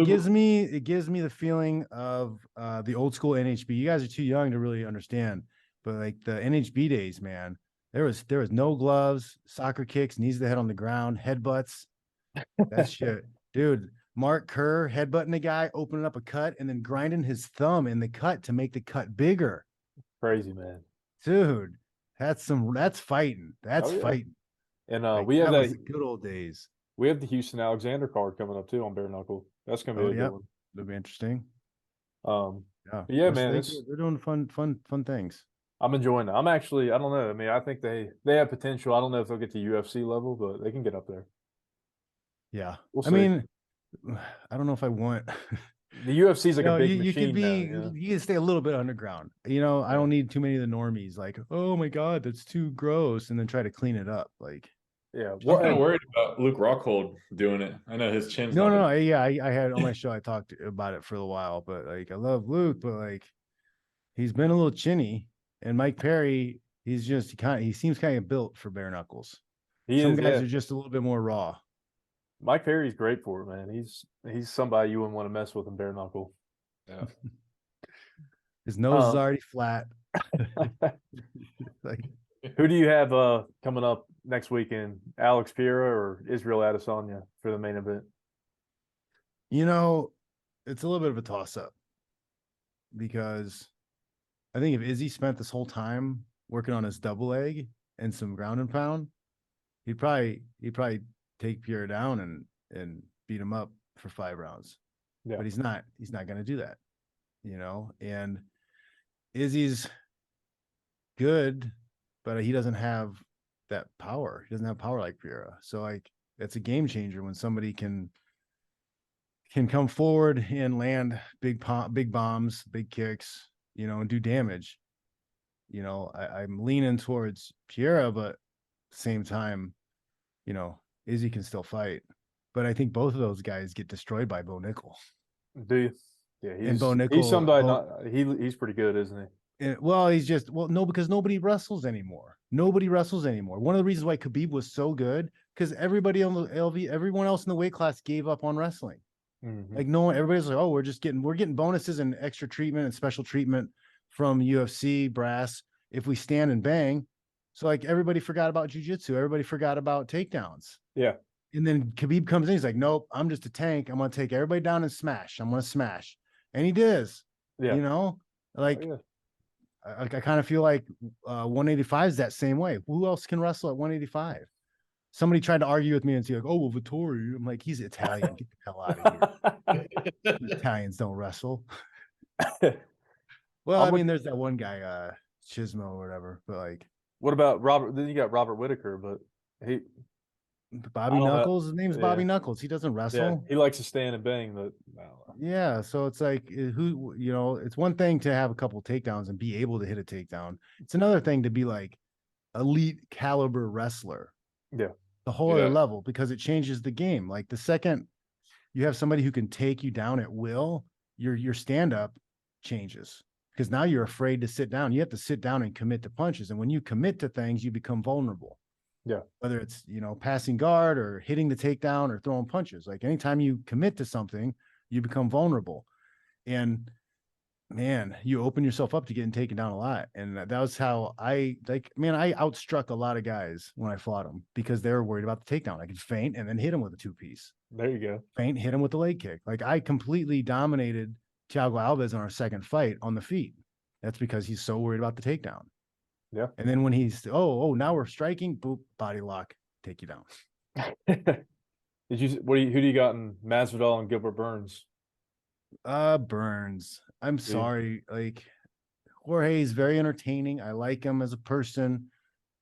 [SPEAKER 1] gives me the feeling of the old school NHB. You guys are too young to really understand, but like the NHB days, man, there was no gloves, soccer kicks, knees to the head on the ground, headbutts. That shit, dude. Mark Kerr headbutting the guy, opening up a cut, and then grinding his thumb in the cut to make the cut bigger.
[SPEAKER 3] Crazy, man.
[SPEAKER 1] Dude, that's fighting. That's fighting.
[SPEAKER 3] And we have that
[SPEAKER 1] good old days.
[SPEAKER 3] We have the Houston Alexander card coming up too on Bare Knuckle. That's gonna be a good one.
[SPEAKER 1] It'll be interesting.
[SPEAKER 3] Yeah, man,
[SPEAKER 1] they're doing fun things.
[SPEAKER 3] I'm enjoying it. I don't know. I mean, I think they have potential. I don't know if they'll get to UFC level, but they can get up there.
[SPEAKER 1] Yeah.
[SPEAKER 3] We'll see.
[SPEAKER 1] I mean, I don't know if I want
[SPEAKER 3] the UFC's like a big machine.
[SPEAKER 1] You can stay a little bit underground. I don't need too many of the normies. Like, oh my God, that's too gross, and then try to clean it up. Like,
[SPEAKER 3] yeah,
[SPEAKER 2] I'm kind of worried about Luke Rockhold doing it. I know his chin's
[SPEAKER 1] no. Yeah, I had on my show. I talked about it for a while, but like, I love Luke, but like, he's been a little chinny. And Mike Perry, he seems kind of built for bare knuckles. Some guys are just a little bit more raw.
[SPEAKER 3] Mike Perry's great for it, man. He's somebody you wouldn't want to mess with in bare knuckle.
[SPEAKER 2] Yeah.
[SPEAKER 1] His nose is already flat.
[SPEAKER 3] Like, who do you have coming up next weekend? Alex Pereira or Israel Adesanya for the main event?
[SPEAKER 1] It's a little bit of a toss-up because I think if Izzy spent this whole time working on his double leg and some ground and pound, he'd probably take Pereira down and beat him up for 5 rounds. Yeah. But he's not going to do that, and Izzy's good, but he doesn't have that power. He doesn't have power like Pereira. So like, it's a game changer when somebody can come forward and land big bombs, big kicks, and do damage. I'm leaning towards Pereira, but at the same time, Izzy can still fight. But I think both of those guys get destroyed by Bo Nickel.
[SPEAKER 3] Do you? Yeah, he's somebody. He's pretty good, isn't he?
[SPEAKER 1] Well, no, because nobody wrestles anymore. One of the reasons why Khabib was so good, because everybody on the everyone else in the weight class gave up on wrestling. Mm-hmm. Like everybody's like, oh, we're getting bonuses and extra treatment and special treatment from UFC brass if we stand and bang. So like everybody forgot about jiu-jitsu. Everybody forgot about takedowns.
[SPEAKER 3] Yeah.
[SPEAKER 1] And then Khabib comes in. He's like, nope, I'm just a tank. I'm going to take everybody down and smash. I'm going to smash. And he does. Yeah. I kind of feel like 185 is that same way. Who else can wrestle at 185? Somebody tried to argue with me and say like, oh, well, Vittori. I'm like, he's Italian. Get the hell out of here. Italians don't wrestle. Well, I mean, there's that one guy, Chismo or whatever. But like,
[SPEAKER 3] what about Robert? Then you got Robert Whitaker, but
[SPEAKER 1] Bobby Knuckles. His name's Bobby Knuckles. He doesn't wrestle.
[SPEAKER 3] Yeah, he likes to stand and bang, but
[SPEAKER 1] yeah. So it's like it's one thing to have a couple takedowns and be able to hit a takedown. It's another thing to be like elite caliber wrestler.
[SPEAKER 3] Yeah.
[SPEAKER 1] The whole other level, because it changes the game. Like the second you have somebody who can take you down at will, your stand up changes, because now you're afraid to sit down. You have to sit down and commit to punches. And when you commit to things, you become vulnerable.
[SPEAKER 3] Yeah.
[SPEAKER 1] Whether it's, passing guard or hitting the takedown or throwing punches, like anytime you commit to something, you become vulnerable. And man, you open yourself up to getting taken down a lot. And that was how I outstruck a lot of guys when I fought them because they were worried about the takedown. I could feint and then hit him with a 2-piece.
[SPEAKER 3] There you go.
[SPEAKER 1] Feint, hit him with the leg kick. Like I completely dominated Thiago Alves on our second fight on the feet. That's because he's so worried about the takedown.
[SPEAKER 3] Yeah.
[SPEAKER 1] And then when he's, now we're striking, boop, body lock, take you down.
[SPEAKER 3] Who do you got in Masvidal and Gilbert Burns?
[SPEAKER 1] Burns. I'm sorry. Like Jorge is very entertaining. I like him as a person.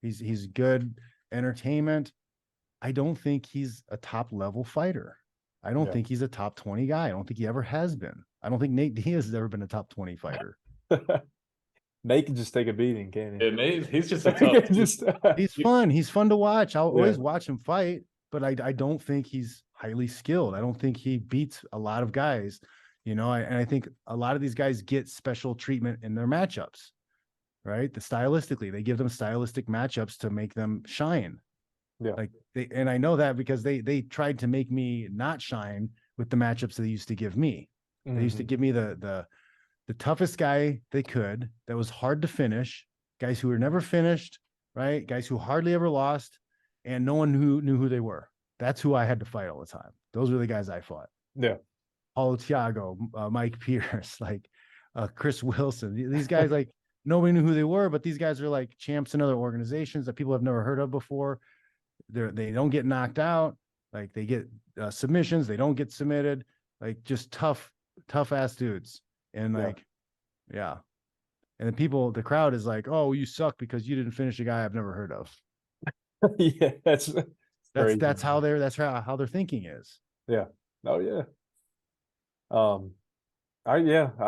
[SPEAKER 1] He's good entertainment. I don't think he's a top level fighter. I don't think he's a top 20 guy. I don't think he ever has been. I don't think Nate Diaz has ever been a top 20 fighter.
[SPEAKER 3] Nate can just take a beating, can't he?
[SPEAKER 2] Yeah, Nate, he's just a tough.
[SPEAKER 1] He's fun. He's fun to watch. I'll always watch him fight, but I don't think he's highly skilled. I don't think he beats a lot of guys, and I think a lot of these guys get special treatment in their matchups, right? Stylistically, they give them stylistic matchups to make them shine.
[SPEAKER 3] Yeah.
[SPEAKER 1] Like and I know that because they tried to make me not shine with the matchups they used to give me. They used to give me the toughest guy they could, that was hard to finish, guys who were never finished, right? Guys who hardly ever lost, and no one who knew who they were. That's who I had to fight all the time. Those were the guys I fought.
[SPEAKER 3] Yeah.
[SPEAKER 1] Paulo Thiago, Mike Pierce, like Chris Wilson. These guys, like nobody knew who they were, but these guys are like champs in other organizations that people have never heard of before. They don't get knocked out. Like they get submissions. They don't get submitted. Like just tough ass dudes. And and then the crowd is like, oh, you suck because you didn't finish a guy I've never heard of.
[SPEAKER 3] Yeah, that's
[SPEAKER 1] how their thinking is.
[SPEAKER 3] Yeah. Oh yeah. I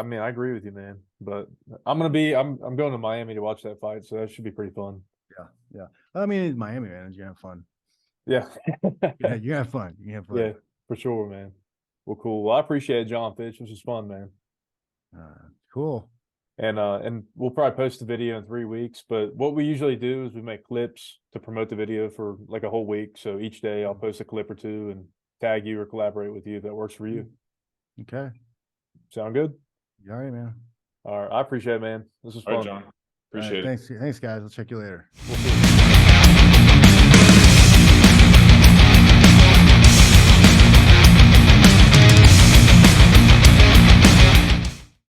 [SPEAKER 3] mean, I agree with you, man. But I'm going to Miami to watch that fight, so that should be pretty fun.
[SPEAKER 1] Yeah. I mean, Miami, man, you're gonna have fun.
[SPEAKER 3] Yeah.
[SPEAKER 1] Yeah, you're gonna have fun.
[SPEAKER 3] Yeah, for sure, man. Well, cool. Well, I appreciate it, Jon Fitch. This was fun, man.
[SPEAKER 1] Cool.
[SPEAKER 3] And we'll probably post the video in 3 weeks. But what we usually do is we make clips to promote the video for like a whole week. So each day I'll post a clip or two and tag you or collaborate with you if that works for you.
[SPEAKER 1] Okay.
[SPEAKER 3] Sound good?
[SPEAKER 1] All right, man.
[SPEAKER 3] All right. I appreciate it, man. This was fun.
[SPEAKER 2] All right, John. Appreciate it.
[SPEAKER 1] Thanks, guys. I'll check you later.
[SPEAKER 3] We'll see you.